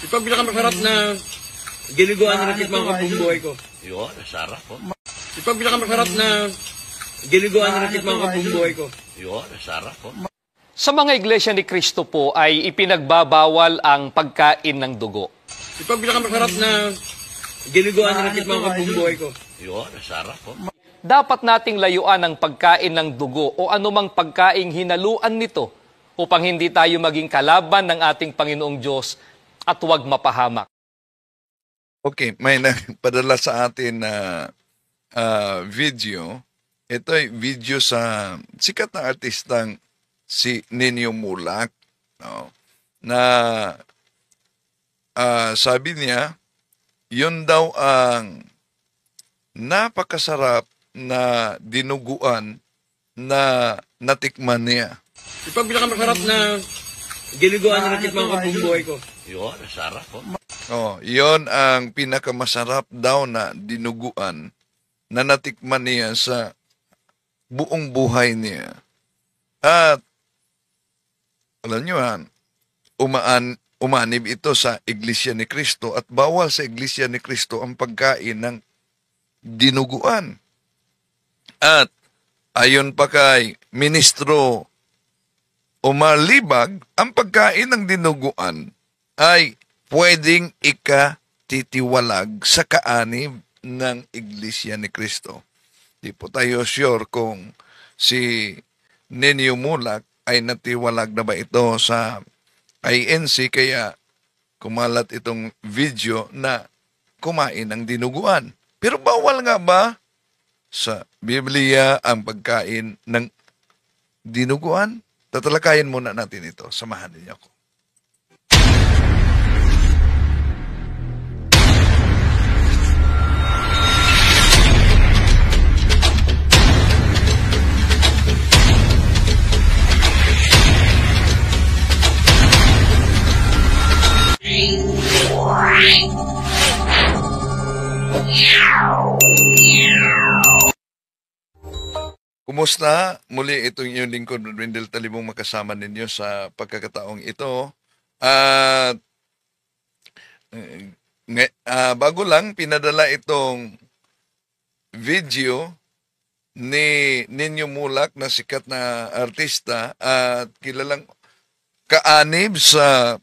Ito ang pinakamasarap na giniguan na natikman ko buong buhay ko. Yun, sarap po. Ito ang pinakamasarap na giniguan na natikman ko buong buhay ko. Yun, sarap po. Sa mga iglesia ni Cristo po ay ipinagbabawal ang pagkain ng dugo. Ito ang pinakamasarap na giniguan na natikman ko buong buhay ko. Yun, sarap po. Dapat nating layuan ang pagkain ng dugo o anumang pagkaing hinaluan nito upang hindi tayo maging kalaban ng ating Panginoong Diyos at huwag mapahamak. Okay, may nagpadala sa atin na video. Ito ay video sa sikat na artistang si Nino Mulak, no? Na sabi niya, yun daw ang napakasarap na dinuguan na natikman niya. Ito ang pinakamasarap na giniguan na natikman ko buong buhay ko. Yun, sarap po. Oh, yon ang pinakamasarap daw na dinuguan na natikman niya sa buong buhay niya. At alam niyo umanib ito sa Iglesia ni Cristo at bawal sa Iglesia ni Cristo ang pagkain ng dinuguan. At ayon pa kay Ministro Omar Libag, ang pagkain ng dinuguan ay pwedeng ikatitiwalag sa kaanib ng Iglesia ni Cristo. Di po tayo sure kung si Nino Mulak ay natiwalag na ba ito sa INC, kaya kumalat itong video na kumain ng dinuguan. Pero bawal nga ba sa Biblia ang pagkain ng dinuguan? Tatalakayin muna natin ito. Samahan niyo ako. Kumusta? Muli itong inyong lingkod, Wendell Talibong, makasama ninyo sa pagkakataong ito. At bago lang, pinadala itong video ni Nino Mulak na sikat na artista at kilalang kaanib sa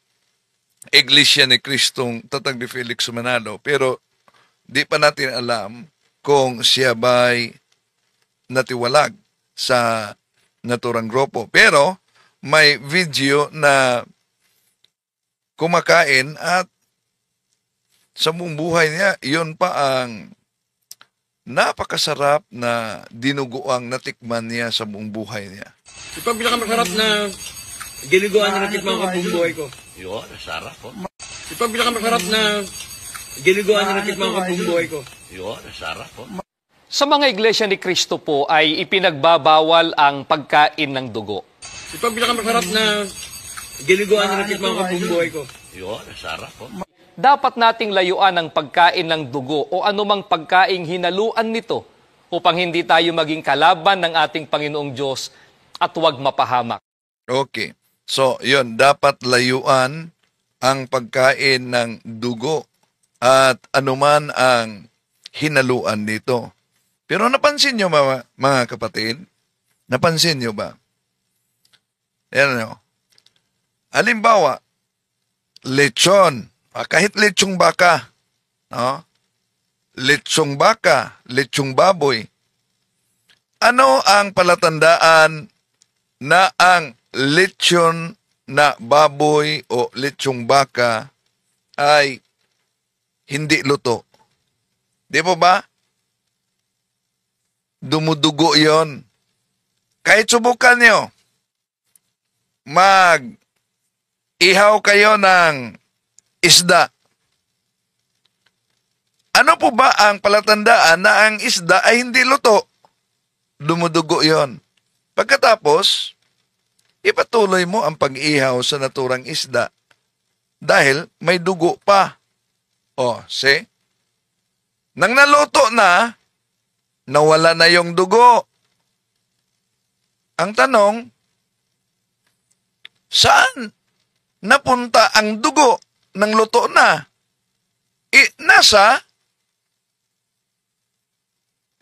Iglesia ni Cristong Tatag de Felix Manalo. Pero di pa natin alam kung siya ba'y natiwalag sa naturang grupo. Pero may video na kumakain at sa buong buhay niya, yun pa ang napakasarap na dinuguang natikman niya sa buong buhay niya. Ito ang pinakamasarap na giniguan na natikman ko buong buhay ko. Yun, sarap po. Ito ang pinakamasarap na giniguan na natikman ko buong buhay ko. Yun, sarap po. Sa mga iglesia ni Cristo po ay ipinagbabawal ang pagkain ng dugo. Ito ang pinakamasarap na giniguan na natikman ko buong buhay ko. Yun, sarap po. Dapat nating layuan ang pagkain ng dugo o anumang pagkaing hinaluan nito upang hindi tayo maging kalaban ng ating Panginoong Diyos at huwag mapahamak. Okay. So, yun, dapat layuan ang pagkain ng dugo at anuman ang hinaluan nito. Pero napansin nyo mga kapatid? Napansin nyo ba? Yan nyo. Halimbawa, lechon. Kahit lechong baka. No? Lechong baka, lechong baboy. Ano ang palatandaan na ang lechon na baboy o lechong baka ay hindi luto? Di po ba? Dumudugo yon. Kahit subukan nyo, mag-ihaw kayo ng isda. Ano po ba ang palatandaan na ang isda ay hindi luto? Dumudugo yon. Pagkatapos, ipatuloy mo ang pag-ihaw sa naturang isda dahil may dugo pa. O, see? Nang naluto na, nawala na yung dugo. Ang tanong, saan napunta ang dugo? ng luto na.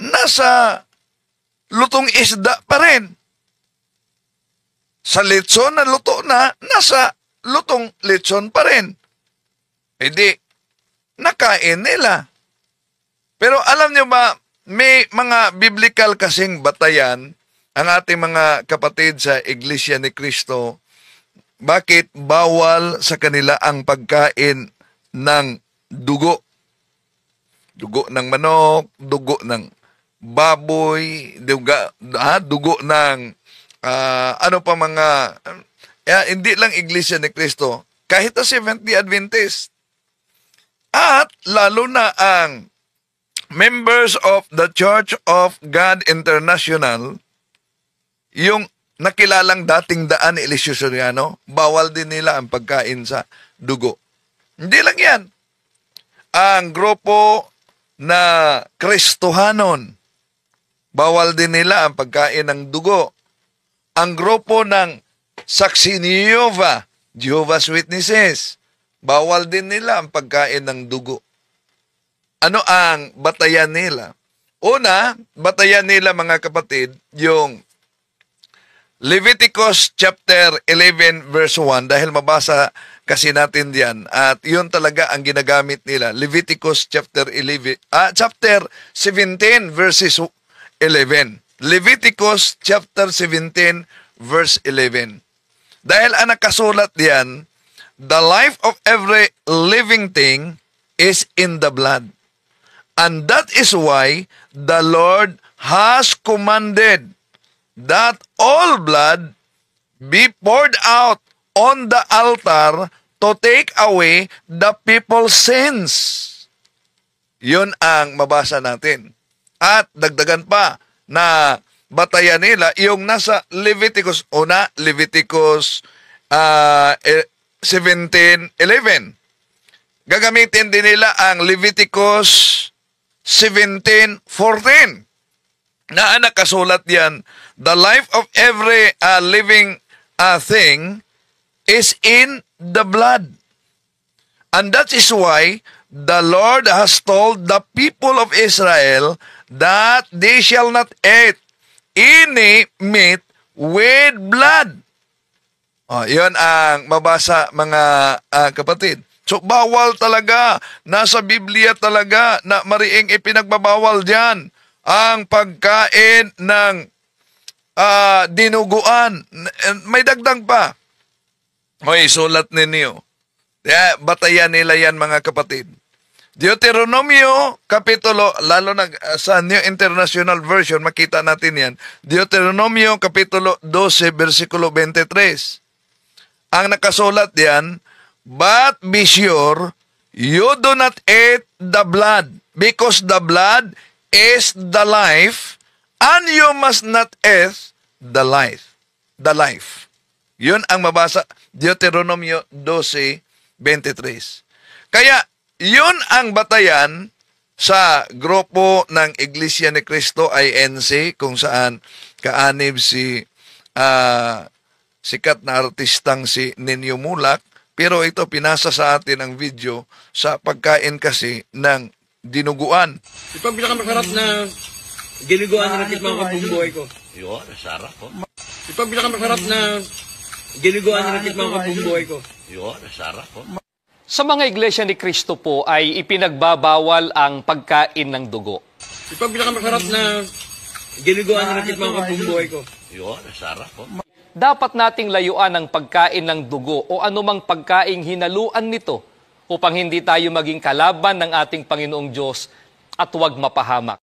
Nasa lutong isda pa rin. Sa lechon na luto na, nasa lutong lechon pa rin. E di, nakain nila. Pero alam nyo ba, may mga biblical kasing batayan ang ating mga kapatid sa Iglesia ni Cristo. Bakit bawal sa kanila ang pagkain ng dugo? Dugo ng manok, dugo ng baboy, dugo ng ano pa mga, hindi lang Iglesia ni Cristo, kahit na Seventh-day Adventist. At lalo na ang members of the Church of God International, yung nakilalang dating Daan ni Eliseo Soriano, bawal din nila ang pagkain sa dugo. Hindi lang yan. Ang grupo na Kristohanon, bawal din nila ang pagkain ng dugo. Ang grupo ng Saksi ni Jehovah's Witnesses, bawal din nila ang pagkain ng dugo. Ano ang batayan nila? Una, batayan nila mga kapatid, yung Leviticus chapter 11 verse 1, dahil mabasa kasi natin diyan, at yun talaga ang ginagamit nila. Leviticus chapter 17 verses 11. Leviticus chapter 17 verse 11. Dahil ang nakasulat diyan, the life of every living thing is in the blood. And that is why the Lord has commanded that all blood be poured out on the altar to take away the people's sins. Yun ang mabasa natin. At dagdagan pa na batayan nila yung nasa Leviticus, Leviticus 17:11. Gagamitin din nila ang Leviticus 17:14. Na nakasulat yan, the life of every living thing is in the blood. And that is why the Lord has told the people of Israel that they shall not eat any meat with blood. Yun ang mabasa mga kapatid. So, bawal talaga. Nasa Biblia talaga na mariing ipinagbabawal dyan ang pagkain ng dinuguan. May dagdag pa. Hoy, sulat ninyo. Batayan nila yan mga kapatid. Deuteronomio, kapitulo, lalo na sa New International Version, makita natin yan. Deuteronomio, kapitulo 12, versikulo 23. Ang nakasulat diyan, but be sure you do not eat the blood, because the blood is the life, and you must not eat the life. The life. Yun ang mabasa, Deuteronomio 12:23. Kaya, yun ang batayan sa grupo ng Iglesia ni Cristo, INC, kung saan kaanib si sikat na artistang si Ninyo Mulak. Pero ito, pinasa sa atin ang video sa pagkain kasi ng dinuguan. Ito ang pinakamasarap na giniguan na natikman ko buong buhay ko. Yun, sarap po. Ito ang pinakamasarap na giniguan na natikman ko buong buhay ko. Yun, sarap po. Sa mga iglesia ni Cristo po ay ipinagbabawal ang pagkain ng dugo. Ito ang pinakamasarap na giniguan na natikman ko buong buhay ko. Yun, sarap po. Dapat nating layuan ang pagkain ng dugo o anumang pagkaing hinaluan nito upang hindi tayo maging kalaban ng ating Panginoong Diyos at huwag mapahamak.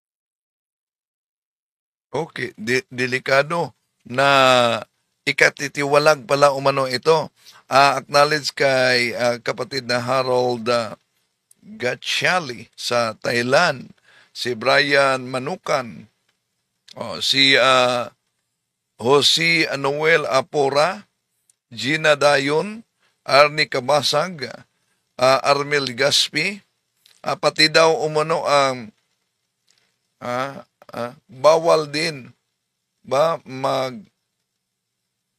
Okay, delikado na ikatitiwalag pala umano ito. Acknowledge kay kapatid na Harold Gatchali sa Thailand, si Brian Manukan, si Jose Noel Apora, Gina Dayon, Arnie Kabasag, Armel Gaspi, pati daw umano ang bawal din ba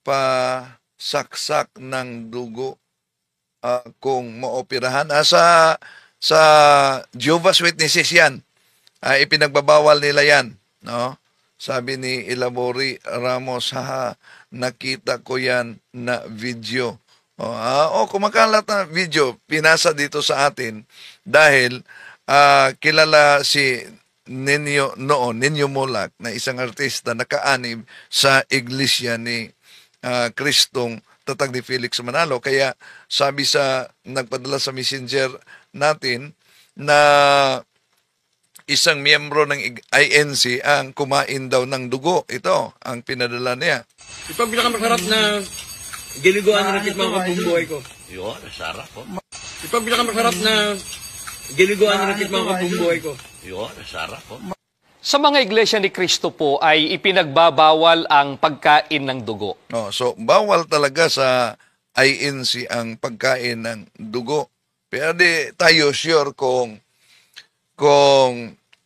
magpasaksak ng dugo kung maoperahan. Sa Jehovah's Witnesses yan, ipinagbabawal nila yan. No? Sabi ni Ilabori Ramos, nakita ko yan na video. Kumakalat na video, pinasa dito sa atin dahil kilala si Nino Mulak na isang artista nakaanib sa iglesia ni Kristong Tatag ni Felix Manalo. Kaya sabi sa nagpadala sa messenger natin na isang miyembro ng INC ang kumain daw ng dugo. Ito ang pinadala niya. Ito ang pinakamasarap na giniguan na natikman ko buong buhay ko. Yun, sarap po. Ito ang pinakamasarap na giniguan na natikman ko buong buhay ko. Yun, sarap po. Sa mga iglesia ni Kristo po ay ipinagbabawal ang pagkain ng dugo. So, bawal talaga sa INC ang pagkain ng dugo. Pero di tayo sure kung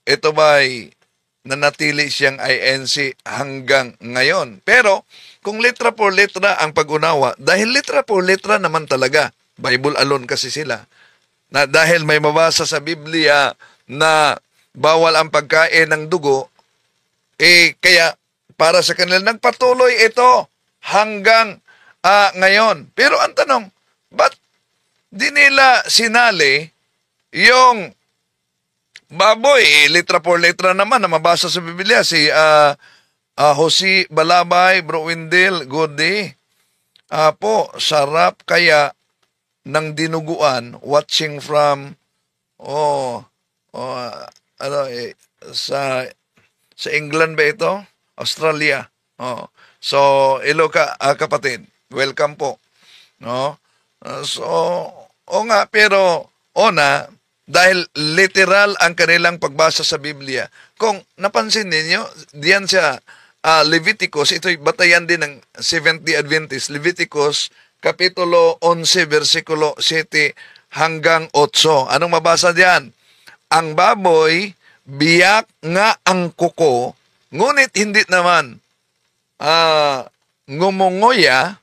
ito ba'y nanatili siyang INC hanggang ngayon. Pero kung letra por letra ang pag-unawa, dahil letra por letra naman talaga, Bible alone kasi sila, na dahil may mabasa sa Biblia na bawal ang pagkain ng dugo, kaya para sa kanila nagpatuloy ito hanggang ngayon. Pero ang tanong, ba't di nila sinali yung baboy? Letra por letra naman na mabasa sa Biblia. Si Jose Balabay, Bro Wendell, good day. Sarap kaya ng dinuguan, watching from sa England ba ito? Australia. So, hello kapatid. Welcome po. No? Pero dahil literal ang kanilang pagbasa sa Biblia. Kung napansin ninyo, diyan sa Leviticus, ito'y batayan din ng Seventh-day Adventist. Leviticus, Kapitulo 11, versikulo 7 hanggang 8. Anong mabasa diyan? Ang baboy, biyak nga ang kuko, ngunit hindi naman ngumungoya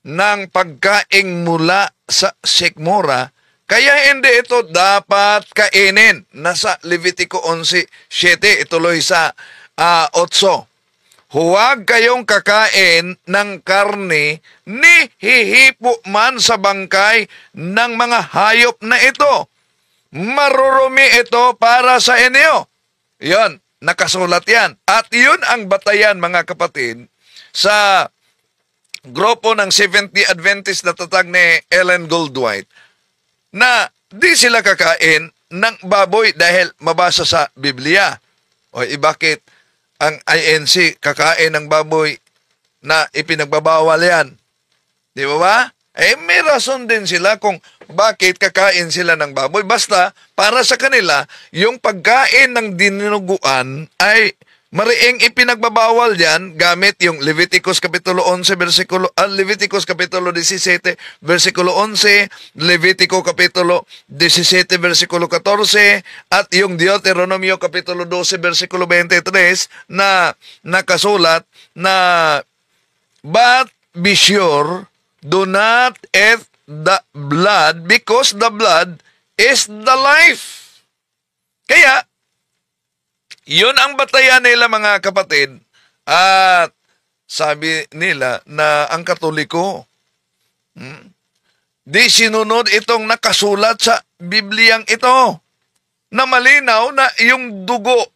ng pagkaing mula sa sikmura, kaya hindi ito dapat kainin. Nasa Levitico 11:7, ituloy sa 8. Huwag kayong kakain ng karne ni hihipo man sa bangkay ng mga hayop na ito. Marurumi ito para sa inyo. Yon, nakasulat yan. At yun ang batayan, mga kapatid, sa grupo ng Seventh-day Adventist na tatag ni Ellen Goldwhite, na di sila kakain ng baboy dahil mabasa sa Biblia. Bakit ang INC kakain ng baboy na ipinagbabawal yan? Di ba? May rason din sila kung bakit kakain sila ng baboy. Basta, para sa kanila, yung pagkain ng dinuguan ay mariing ipinagbabawal yan gamit yung Leviticus Kapitulo 11, Leviticus Kapitulo 17, versikulo 11, Levitico Kapitulo 17, versikulo 14, at yung Deuteronomio Kapitulo 12, versikulo 23 na nakasulat na, but be sure, do not eat the blood because the blood is the life. Kaya, yun ang batayan nila, mga kapatid. At sabi nila na ang Katoliko, di sinunod itong nakasulat sa Bibliang ito, na malinaw na yung dugo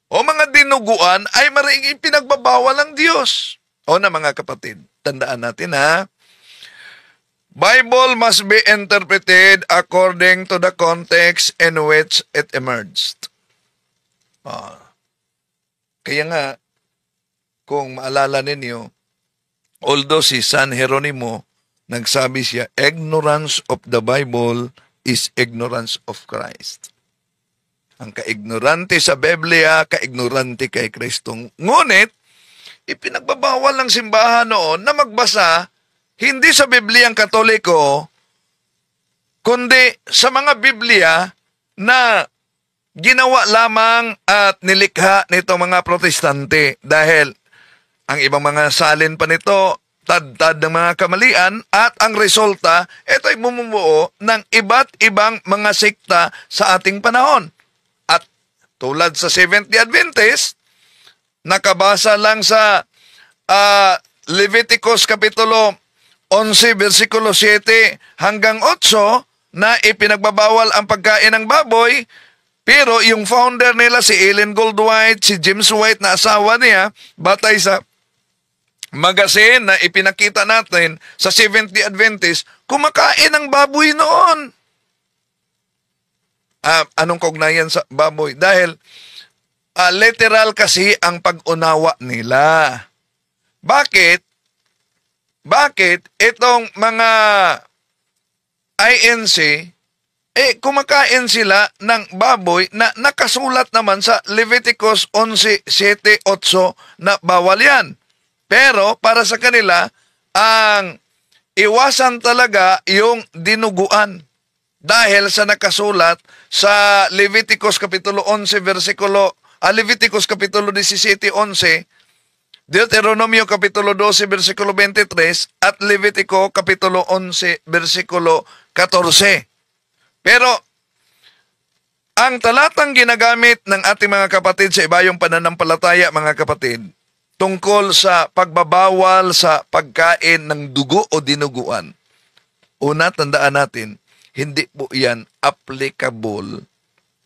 o mga dinuguan ay maring ipinagbabawal ng Diyos. Mga kapatid, tandaan natin Bible must be interpreted according to the context in which it emerged. Kaya nga, kung maalala ninyo, although si San Jeronimo, nagsabi siya, ignorance of the Bible is ignorance of Christ. Ang kaignorante sa Biblia, kaignorante kay Kristo. Ngunit, ipinagbabawal ng simbahan noon na magbasa hindi sa Bibliang Katoliko, kundi sa mga Biblia na ginawa lamang at nilikha nito mga Protestante. Dahil ang ibang mga salin pa nito, tad-tad ng mga kamalian at ang resulta, ito ay bumubuo ng iba't ibang mga sekta sa ating panahon. At tulad sa Seventh-day Adventist, nakabasa lang sa Leviticus Kapitulo 11, versikulo 7 hanggang 8 na ipinagbabawal ang pagkain ng baboy, pero yung founder nila si Ellen Goldwhite, si James White na asawa niya, batay sa magazine na ipinakita natin sa Seventh-day Adventist, kumakain ng baboy noon. Anong kaugnayan sa baboy? Dahil literal kasi ang pag-unawa nila. Bakit? Bakit itong mga INC, kumakain sila ng baboy na nakasulat naman sa Leviticus 11:7-8 na bawal yan. Pero para sa kanila, ang iwasan talaga yung dinuguan. Dahil sa nakasulat sa Leviticus Kapitulo 11, Leviticus Kapitulo 17:11, Deuteronomio Kapitulo 12, versikulo 23, at Levitico Kapitulo 11, versikulo 14. Pero, ang talatang ginagamit ng ating mga kapatid sa ibayong pananampalataya, mga kapatid, tungkol sa pagbabawal sa pagkain ng dugo o dinuguan. Una, tandaan natin, hindi po yan applicable.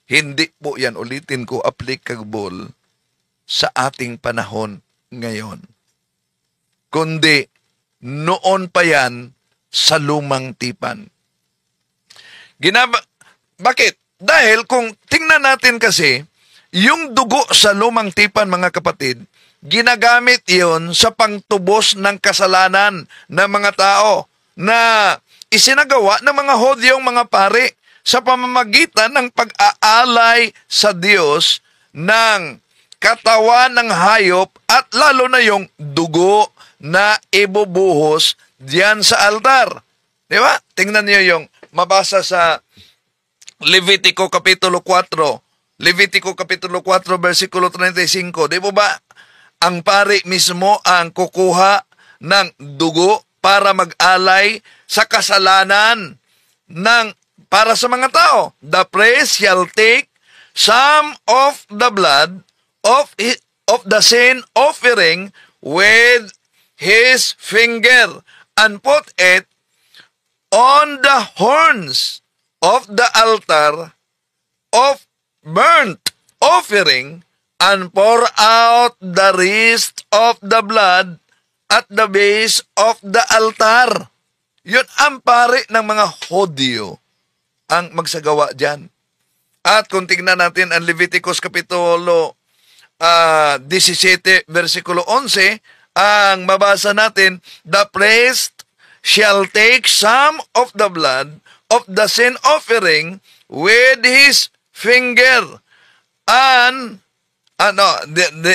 Hindi po yan, ulitin ko, applicable sa ating panahon ngayon. Kundi, noon pa yan sa lumang tipan. Bakit? Dahil kung tingnan natin kasi, yung dugo sa lumang tipan, mga kapatid, ginagamit yon sa pangtubos ng kasalanan ng mga tao na isinagawa ng mga Hudyong mga pari sa pamamagitan ng pag-aalay sa Diyos ng katawan ng hayop at lalo na yung dugo na ibubuhos diyan sa altar. Di ba? Tingnan niyo yung mabasa sa Levitico Kapitulo 4. Levitico Kapitulo 4, versikulo 35. Di po ba? Ang pari mismo ang kukuha ng dugo para mag-alay sa kasalanan para sa mga tao. The priest shall take some of the blood of the sin offering with his finger and put it on the horns of the altar of burnt offering and pour out the rest of the blood at the base of the altar. Yun ang pari ng mga Hudyo ang magsagawa dyan. At kung tingnan natin ang Leviticus Kapitulo 17, versikulo 11, ang mabasa natin, the priest shall take some of the blood of the sin offering with his finger. And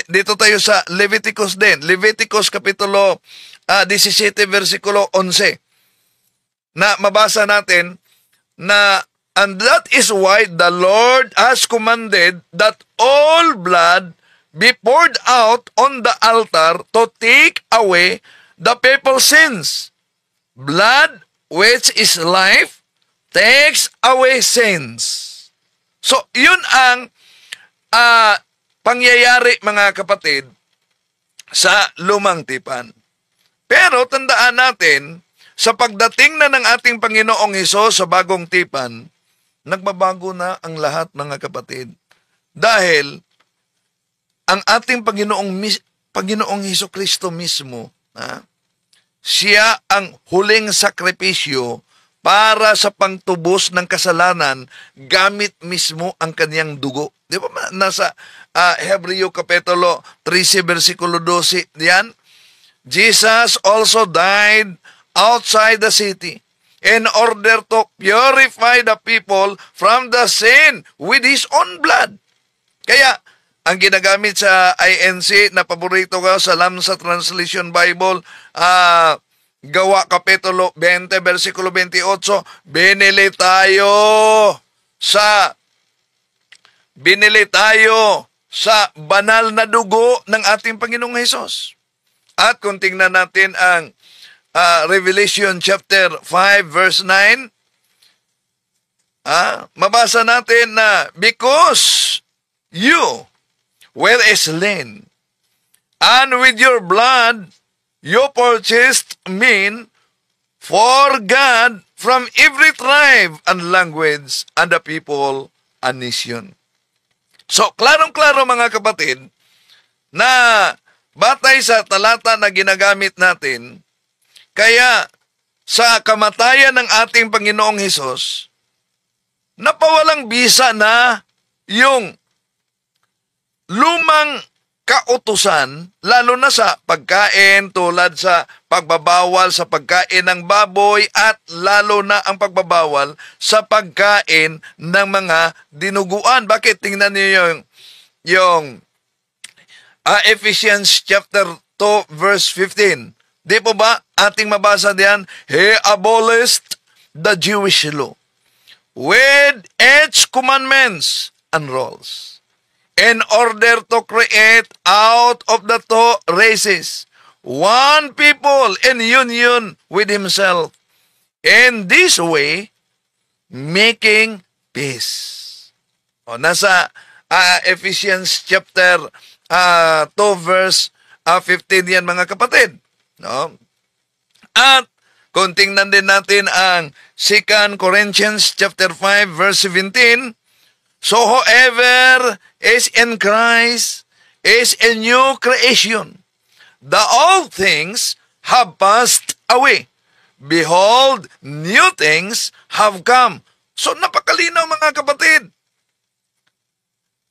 dito tayo sa Leviticus din. Leviticus Kapitulo 17, versikulo 11. Na mabasa natin na, and that is why the Lord has commanded that all blood be poured out on the altar to take away the people's sins. Blood, which is life, takes away sins. So, yun ang pangyayari, mga kapatid, sa lumang tipan. Pero tandaan natin, sa pagdating na ng ating Panginoong Hesus sa bagong tipan, nagbabago na ang lahat, mga kapatid. Dahil ang ating Panginoong Hesukristo mismo, siya ang huling sakripisyo para sa pangtubos ng kasalanan gamit mismo ang kanyang dugo. Di ba nasa Hebreo Kapitulo 13, versikulo 12, yan? Jesus also died outside the city in order to purify the people from the sin with his own blood. Kaya, ang ginagamit sa INC na paborito ko sa Lamsa Translation Bible, Gawa Kapitulo 20, versikulo 28, binili tayo sa banal na dugo ng ating Panginoong Hesus. At kung tingnan natin ang Revelation chapter 5 verse 9, mabasa natin na because you were slain, and with your blood you purchased me for God from every tribe and language and the people and nation. So, klarong-klaro mga kapatid, na batay sa talata na ginagamit natin, kaya sa kamatayan ng ating Panginoong Hesus, napawalang bisa na yung lumang kautusan, lalo na sa pagkain, tulad sa pagbabawal sa pagkain ng baboy at lalo na ang pagbabawal sa pagkain ng mga dinuguan. Bakit? Tingnan niyo yung Ephesians chapter 2 verse 15. Di po ba ating mabasa diyan? He abolished the Jewish law with its commandments and rules in order to create out of the two races one people in union with himself. In this way, making peace. Nasa Ephesians chapter 2 verse 15 yan mga kapatid. No? At kung tingnan din natin ang 2 Corinthians chapter 5 verse 17, so whoever is in Christ is a new creation. The old things have passed away. Behold, new things have come. So napakalinaw mga kapatid.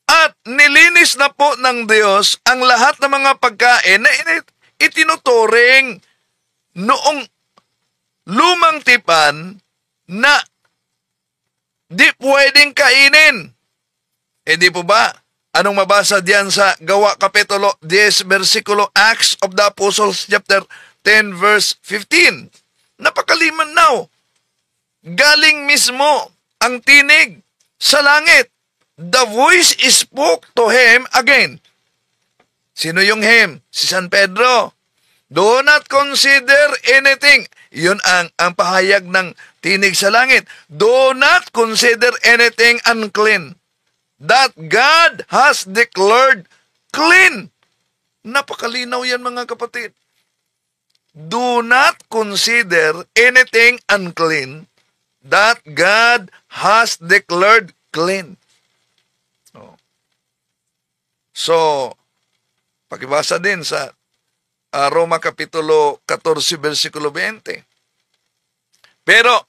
At nilinis na po ng Diyos ang lahat ng mga pagkain na itinuturing noong lumang tipan na di pwedeng kainin. Di po ba? Anong mabasa diyan sa Gawa Kapitulo 10, versikulo Acts of the Apostles chapter 10 verse 15? Napakaliman now. Galing mismo ang tinig sa langit. The voice spoke to him again. Sino yung him? Si San Pedro. Do not consider anything. Yun ang pahayag ng tinig sa langit. Do not consider anything unclean that God has declared clean. Napakalinaw yan mga kapatid. Do not consider anything unclean that God has declared clean. So, pakibasa din sa Roma Kapitulo 14, versikulo 20. Pero,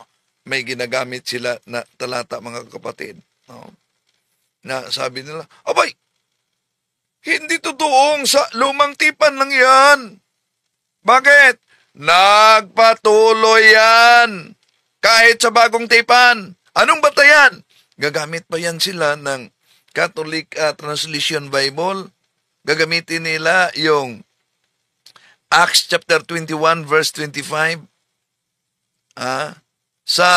may ginagamit sila na talata mga kapatid. Na sabi nila, abay, hindi totoong sa lumang tipan lang yan. Bakit? Nagpatuloy yan. Kahit sa bagong tipan. Anong batayan? Gagamit pa yan sila ng Catholic Translation Bible. Gagamitin nila yung Acts chapter 21 verse 25 sa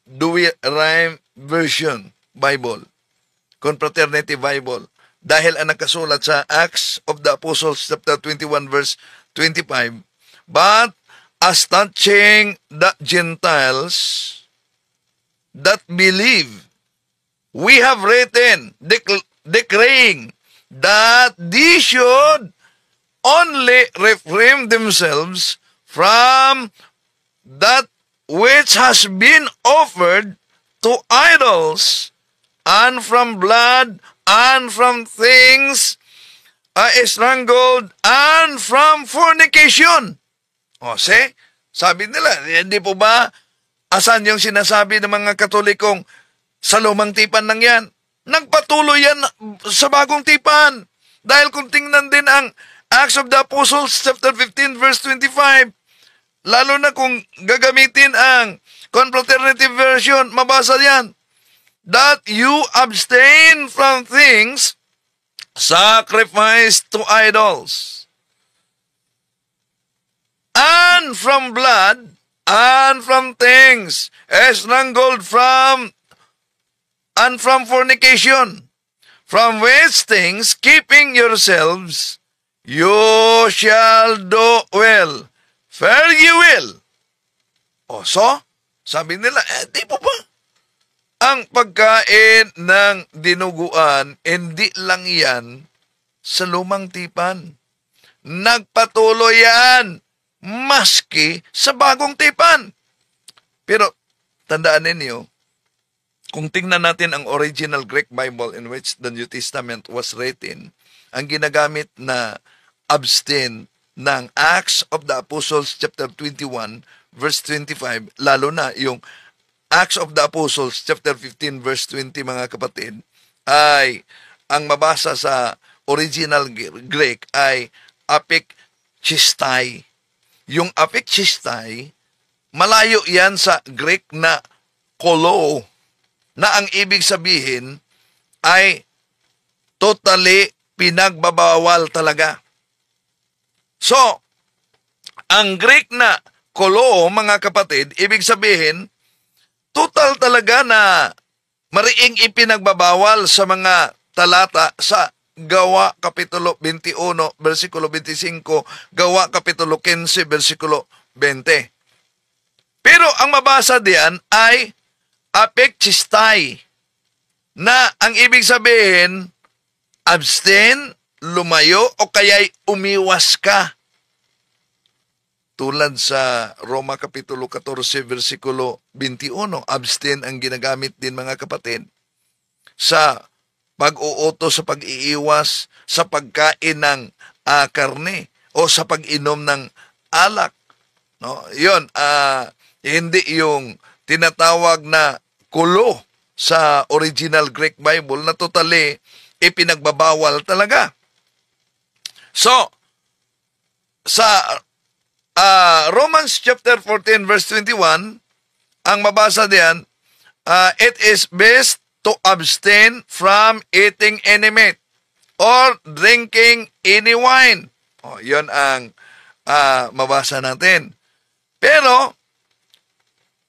Douay-Rheims Version Bible, Confraternity Bible. Dahil ang nakasulat sa Acts of the Apostles chapter 21 verse 25, but as touching the Gentiles that believe, we have written, declaring that they should only refrain themselves from that which has been offered to idols, and from blood, and from things strangled, and from fornication. See? Sabi nila, hindi po ba, asan yung sinasabi ng mga Katolikong sa lumang tipan lang yan? Nagpatuloy yan sa bagong tipan. Dahil kung tingnan din ang Acts of the Apostles chapter 15 verse 25, lalo na kung gagamitin ang Confraternity Version, mabasa yan, that you abstain from things sacrificed to idols, and from blood, and from things strangled, and from fornication, from which things keeping yourselves, you shall do well. Fare ye well, O, so, sabi nila, di po ba? Ang pagkain ng dinuguan, hindi lang yan sa lumang tipan. Nagpatuloy yan maski sa bagong tipan. Pero, tandaan ninyo, kung tingnan natin ang original Greek Bible in which the New Testament was written, ang ginagamit na abstain ng Acts of the Apostles chapter 21 verse 25, lalo na yung Acts of the Apostles chapter 15 verse 20, mga kapatid, ay ang mabasa sa original Greek ay apikchistai. Yung apikchistai, malayo yan sa Greek na kolo, na ang ibig sabihin ay totally pinagbabawal talaga. So, ang Greek na kolo, mga kapatid, ibig sabihin, total talaga na mariing ipinagbabawal sa mga talata sa Gawa Kapitulo 21, versikulo 25, Gawa Kapitulo 15, versikulo 20. Pero ang mabasa diyan ay apekchistai, na ang ibig sabihin, abstain, lumayo, o kaya'y umiwas ka. Tulad sa Roma Kapitulo 14, versikulo 21, abstain ang ginagamit din, mga kapatid, sa pag-uutos, sa pag-iiwas, sa pagkain ng karne, o sa pag-inom ng alak. No? Yun, hindi yung tinatawag na kulo sa original Greek Bible na totally ipinagbabawal talaga. So, sa Romans chapter 14 verse 21, ang mabasa diyan, it is best to abstain from eating any meat or drinking any wine. O, yun ang mabasa natin. Pero,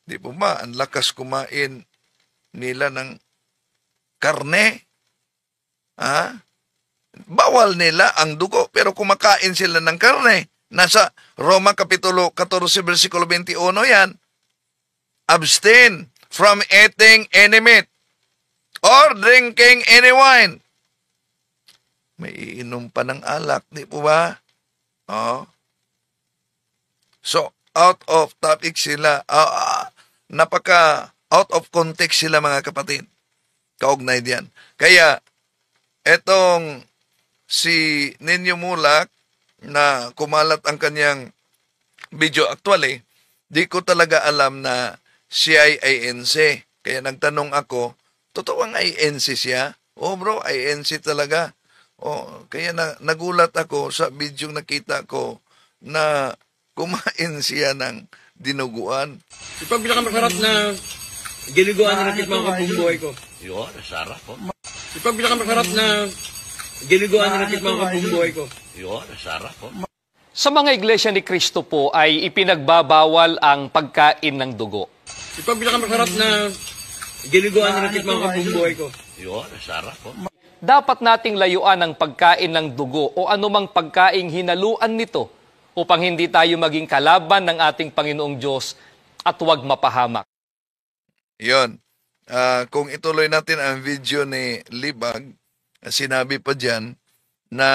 di po ba, ang lakas kumain nila ng karne. Bawal nila ang dugo, pero kumakain sila ng karne. Nasa Roma Kapitulo 14, versikulo 21 yan. Abstain from eating any meat or drinking any wine. May iinom pa ng alak, di po ba? So, out of topic sila. Napaka out of context sila, mga kapatid. Kaugnay diyan. Kaya, etong si Ninyo Mulak na kumalat ang kanyang video, actually, di ko talaga alam na siya ay INC. Kaya nagtanong ako, totoo ang INC siya? Oh bro, INC talaga. Kaya nagulat ako sa video nakita ko na kumain siya ng dinuguan. Ito ang pinakamasarap na giniguan na natikman ko buong buhay ko. Yun, sarap po. Ito ang pinakamasarap na giniguan na natikman ko buong buhay ko. Yun, sarap po. Sa mga iglesia ni Cristo po ay ipinagbabawal ang pagkain ng dugo. Ito ang pinakamasarap na giniguan na natikman ko buong buhay ko. Yun, sarap po. Dapat nating layuan ang pagkain ng dugo o anumang pagkaing hinaluan nito upang hindi tayo maging kalaban ng ating Panginoong Diyos at huwag mapahamak. Yon. Kung ituloy natin ang video ni Libag, sinabi pa dyan na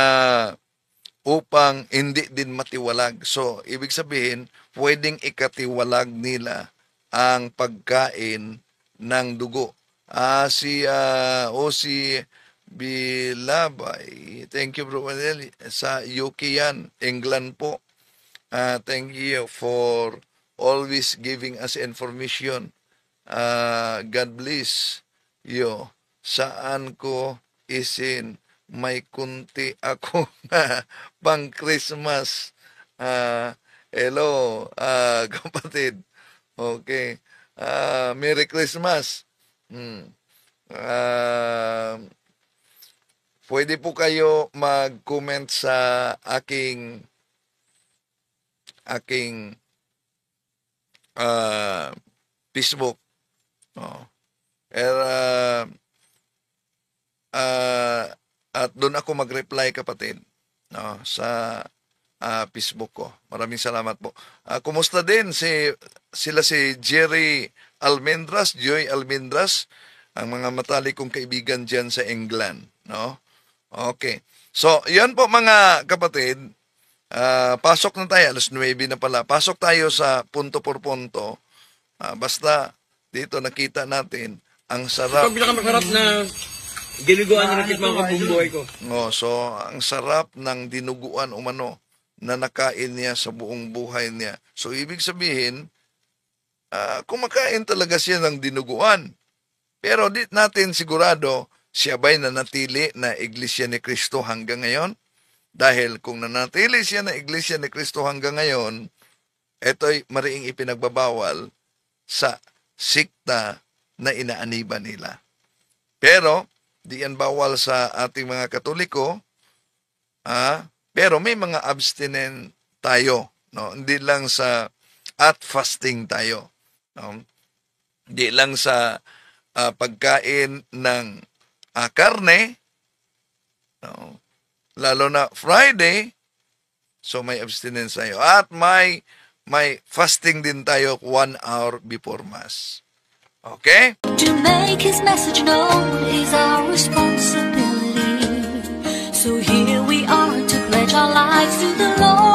upang hindi din matiwalag. So, ibig sabihin, pwedeng ikatiwalag nila ang pagkain ng dugo. Si Bilabay, thank you bro, sa UK yan, England po. Thank you for always giving us information. God bless you. Saan ko isin? May kunti ako pang Christmas. Hello, kapatid. Okay. Merry Christmas. Pwede po kayo mag-comment sa aking Facebook. At doon ako mag-reply, kapatid, sa Facebook ko. Maraming salamat po. Kumusta din si sila si Jerry Almendras, Joy Almendras, ang mga matalik kong kaibigan dyan sa England. No? Okay. So, yan po mga kapatid. Pasok na tayo. Alas 9 na pala. Pasok tayo sa punto por punto. Basta dito nakita natin ang sarap. Ito ang pinakamasarap na giniguan na natikman ko buong buhay ko. So, ang sarap ng dinuguan umano na nakain niya sa buong buhay niya. So, ibig sabihin, kumakain talaga siya ng dinuguan. Pero di natin sigurado, siya ba'y nanatili na Iglesia ni Cristo hanggang ngayon? Dahil kung nanatili siya na Iglesia ni Cristo hanggang ngayon, ito'y mariing ipinagbabawal sa sikta na inaaniban nila. Pero, di yan bawal sa ating mga Katoliko, pero may mga abstinent tayo. No? Hindi lang sa at fasting tayo. No? Hindi lang sa pagkain ng karne, no? Lalo na Friday, so may abstinence tayo. At may fasting din tayo 1 hour before Mass. Okay? To make His message known is our responsibility. So here we are to pledge our lives to the Lord.